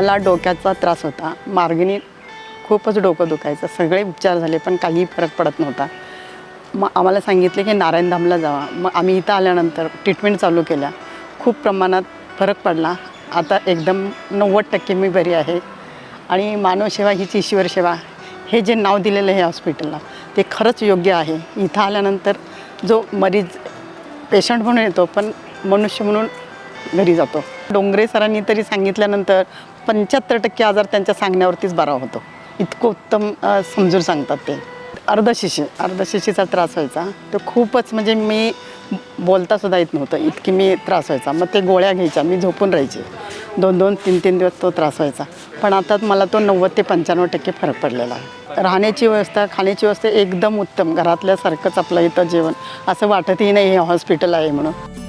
मला डोक्याचा त्रास होता, मार्गिनी खूपच डोकं दुखायचं, सगळे उपचार झाले पण काही फरक पडत नव्हता. मग आम्हाला सांगितले की नारायणधामला जावा. मग आम्ही इथं आल्यानंतर ट्रीटमेंट चालू केल्या, खूप प्रमाणात फरक पडला. आता एकदम 90% मी बरी आहे. आणि मानवसेवा हीच ईश्वर सेवा हे जे नाव दिलेलं आहे हॉस्पिटलला ते खरंच योग्य आहे. इथं आल्यानंतर जो मरीज पेशंट म्हणून येतो पण मनुष्य म्हणून घरी जातो. डोंगरे सरांनी तरी सांगितल्यानंतर 75% आजार त्यांच्या सांगण्यावरतीच बरा होतो. इतकं उत्तम समजून सांगतात ते. अर्धशिशीचा त्रास व्हायचा, तो खूपच म्हणजे मी बोलतासुद्धा येत नव्हतं, इतकी मी त्रास व्हायचा. मग ते गोळ्या घ्यायच्या, मी झोपून राहायचे. 2-2, 3-3 दिवस तो त्रास व्हायचा. पण आता मला तो 90 ते 95% फरक पडलेला आहे. राहण्याची व्यवस्था, खाण्याची व्यवस्था एकदम उत्तम, घरातल्यासारखंच आपलं इथं जेवण, असं वाटतही नाही हे हॉस्पिटल आहे म्हणून.